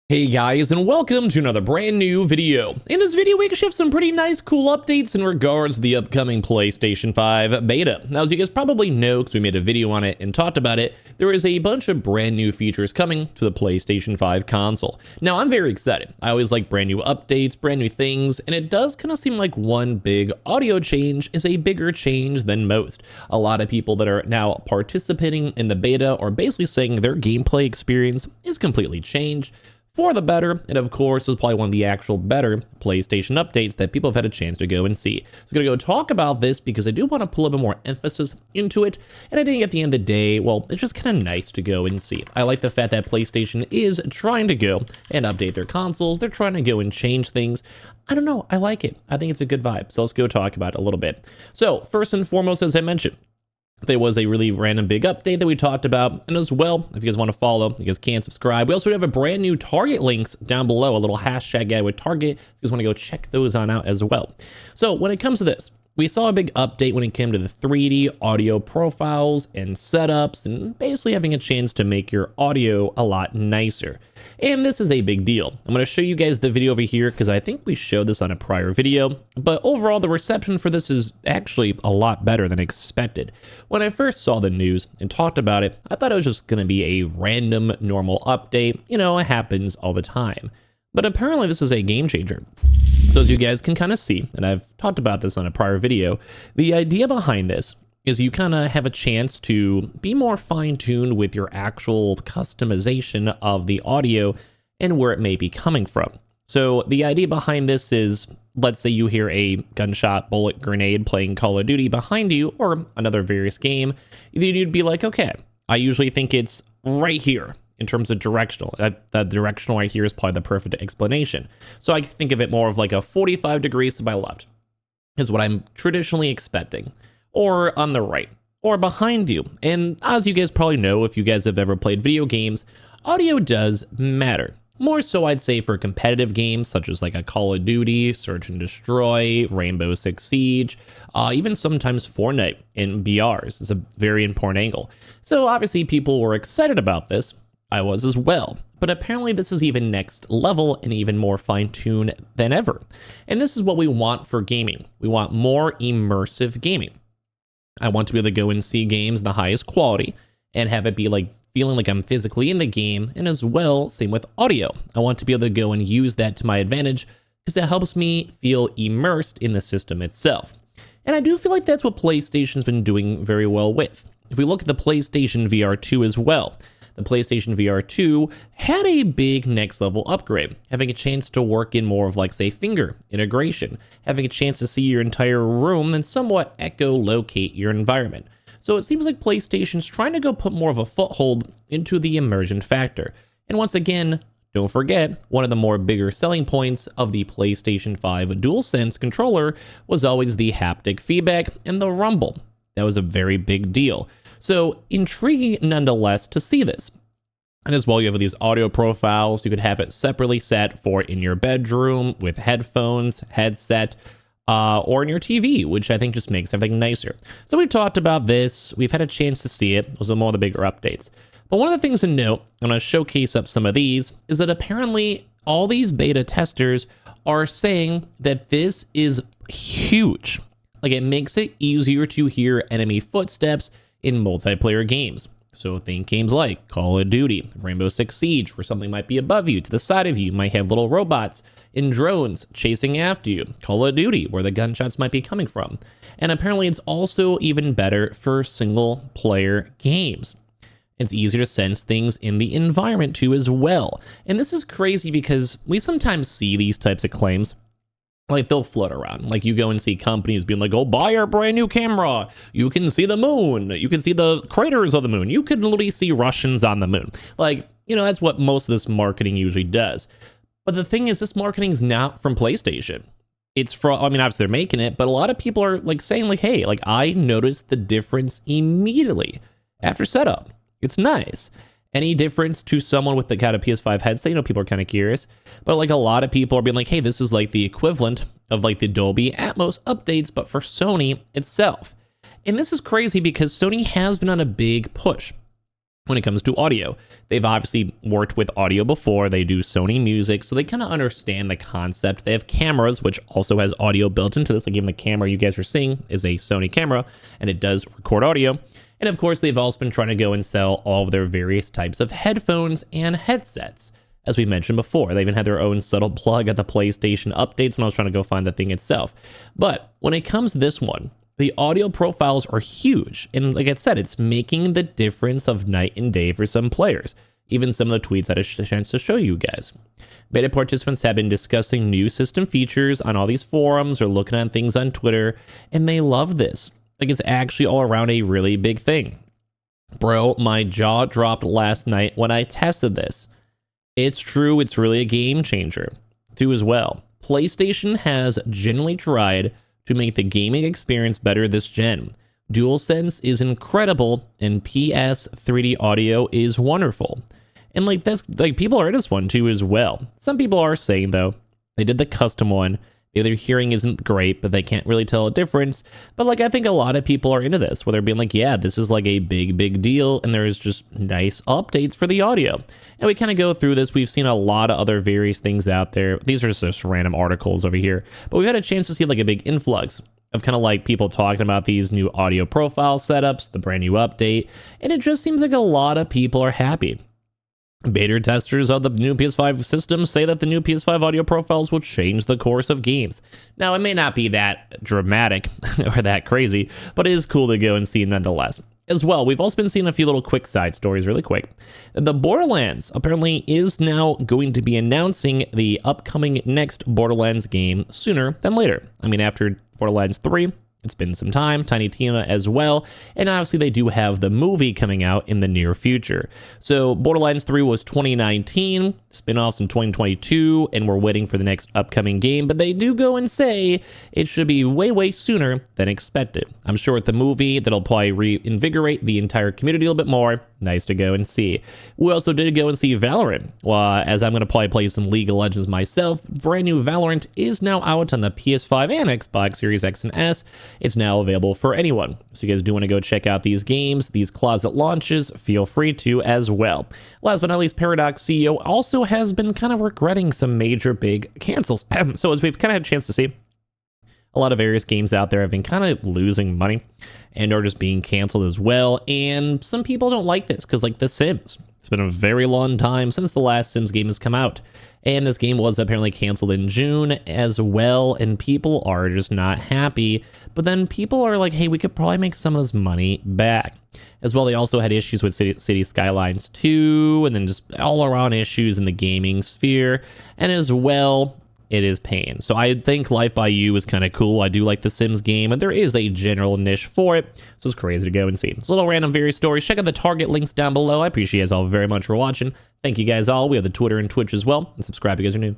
Hey guys, and welcome to another brand new video. In this video, we actually have some pretty nice cool updates in regards to the upcoming PlayStation 5 beta. Now, as you guys probably know, because we made a video on it and talked about it, there is a bunch of brand new features coming to the PlayStation 5 console. Now, I'm very excited. I always like brand new updates, brand new things, and it does kind of seem like one big audio change is a bigger change than most. A lot of people that are now participating in the beta are basically saying their gameplay experience is completely changed for the better, and of course is probably one of the actual better PlayStation updates that people have had a chance to go and see. So I'm gonna go talk about this because I do want to put a little bit more emphasis into it, and I think at the end of the day, well, it's just kind of nice to go and see. I like the fact that PlayStation is trying to go and update their consoles. They're trying to go and change things. I don't know, I like it. I think it's a good vibe, so let's go talk about it a little bit. So first and foremost, as I mentioned, there was a really random big update that we talked about, and as well, if you guys want to follow, you guys can subscribe. We also have a brand new Target links down below, a little hashtag guide with Target. If you guys want to go check those on out as well. So when it comes to this, we saw a big update when it came to the 3D audio profiles and setups, and basically having a chance to make your audio a lot nicer. And this is a big deal. I'm going to show you guys the video over here because I think we showed this on a prior video, but overall the reception for this is actually a lot better than expected. When I first saw the news and talked about it, I thought it was just going to be a random normal update. You know, it happens all the time. But apparently this is a game changer. So as you guys can kind of see, and I've talked about this on a prior video, the idea behind this is you kind of have a chance to be more fine-tuned with your actual customization of the audio and where it may be coming from. So the idea behind this is, let's say you hear a gunshot, bullet, grenade playing Call of Duty behind you or another various game, then you'd be like, okay, I usually think it's right here. In terms of directional, that directional right here is probably the perfect explanation. So I think of it more of like a 45 degrees to my left is what I'm traditionally expecting, or on the right, or behind you. And as you guys probably know, if you guys have ever played video games, audio does matter. More so, I'd say, for competitive games such as like a Call of Duty, Search and Destroy, Rainbow Six Siege, even sometimes Fortnite in BRs is a very important angle. So obviously people were excited about this. I was as well, but apparently this is even next level and even more fine-tuned than ever. And this is what we want for gaming. We want more immersive gaming. I want to be able to go and see games in the highest quality and have it be like feeling like I'm physically in the game, and as well, same with audio. I want to be able to go and use that to my advantage because it helps me feel immersed in the system itself. And I do feel like that's what PlayStation's been doing very well with. If we look at the PlayStation VR 2 as well, the PlayStation VR 2 had a big next level upgrade, having a chance to work in more of like, say, finger integration, having a chance to see your entire room and somewhat echolocate your environment. So it seems like PlayStation's trying to go put more of a foothold into the immersion factor. And once again, don't forget, one of the more bigger selling points of the PlayStation 5 DualSense controller was always the haptic feedback and the rumble. That was a very big deal. So intriguing nonetheless to see this. And as well, you have these audio profiles. You could have it separately set for in your bedroom with headphones, headset, or in your TV, which I think just makes everything nicer. So we've talked about this. We've had a chance to see it. Those are more of the bigger updates. But one of the things to note, I'm going to showcase up some of these, is that apparently all these beta testers are saying that this is huge. Like, it makes it easier to hear enemy footsteps in multiplayer games. So think games like Call of Duty, Rainbow Six Siege, where something might be above you, to the side of you, might have little robots in drones chasing after you. Call of Duty, where the gunshots might be coming from. And apparently it's also even better for single player games. It's easier to sense things in the environment too as well. And this is crazy because we sometimes see these types of claims. Like, they'll float around. Like, you go and see companies being like, oh, buy our brand new camera. You can see the moon. You can see the craters of the moon. You can literally see Russians on the moon. Like, you know, that's what most of this marketing usually does. But the thing is, this marketing is not from PlayStation. It's from, I mean, obviously they're making it, but a lot of people are like saying like, hey, like, I noticed the difference immediately after setup. It's nice. Any difference to someone with the kind of PS5 headset? You know, people are kind of curious, but like a lot of people are being like, hey, this is like the equivalent of like the Dolby Atmos updates, but for Sony itself. And this is crazy because Sony has been on a big push when it comes to audio. They've obviously worked with audio before. They do Sony music, so they kind of understand the concept. They have cameras, which also has audio built into this. Like even the camera you guys are seeing is a Sony camera, and it does record audio. And of course, they've also been trying to go and sell all of their various types of headphones and headsets. As we mentioned before, they even had their own subtle plug at the PlayStation updates when I was trying to go find the thing itself. But when it comes to this one, the audio profiles are huge. And like I said, it's making the difference of night and day for some players. Even some of the tweets I had a chance to show you guys. Beta participants have been discussing new system features on all these forums or looking at things on Twitter, and they love this. Like it's actually all around a really big thing. Bro, my jaw dropped last night when I tested this. It's true, it's really a game changer. Too as well. PlayStation has genuinely tried to make the gaming experience better this gen. DualSense is incredible, and PS 3D audio is wonderful. And like that's like people are in this one too as well. Some people are saying though, they did the custom one. Their hearing isn't great, but they can't really tell a difference. But like I think a lot of people are into this, where they're being like, yeah, this is like a big deal, and there's just nice updates for the audio. And we kind of go through this. We've seen a lot of other various things out there. These are just random articles over here. But we've had a chance to see like a big influx of kind of like people talking about these new audio profile setups, the brand new update, and it just seems like a lot of people are happy. Beta testers of the new PS5 system say that the new PS5 audio profiles will change the course of games. Now, it may not be that dramatic or that crazy, but it is cool to go and see nonetheless. As well, we've also been seeing a few little quick side stories really quick. The Borderlands apparently is now going to be announcing the upcoming next Borderlands game sooner than later. I mean, after Borderlands 3, it's been some time, Tiny Tina as well, and obviously they do have the movie coming out in the near future. So Borderlands 3 was 2019, spin-offs in 2022, and we're waiting for the next upcoming game, but they do go and say it should be way sooner than expected. I'm sure with the movie, that'll probably reinvigorate the entire community a little bit more. Nice to go and see. We also did go and see Valorant. Well, as I'm going to probably play some League of Legends myself, brand new Valorant is now out on the PS5 and Xbox Series X and S. It's now available for anyone. So you guys do want to go check out these games, these closet launches, feel free to as well. Last but not least, Paradox CEO also has been kind of regretting some major big cancels. So as we've kind of had a chance to see, a lot of various games out there have been kind of losing money and are just being canceled as well. And some people don't like this because like The Sims, it's been a very long time since the last Sims game has come out. And this game was apparently canceled in June as well. And people are just not happy. But then people are like, hey, we could probably make some of this money back. As well, they also had issues with City Skylines 2 and then just all around issues in the gaming sphere. And as well, it is pain. So I think Life by You is kind of cool. I do like the Sims game, and there is a general niche for it. So it's crazy to go and see. It's a little random various stories. Check out the Target links down below. I appreciate you guys all very much for watching. Thank you guys all. We have the Twitter and Twitch as well. And subscribe if you guys are new.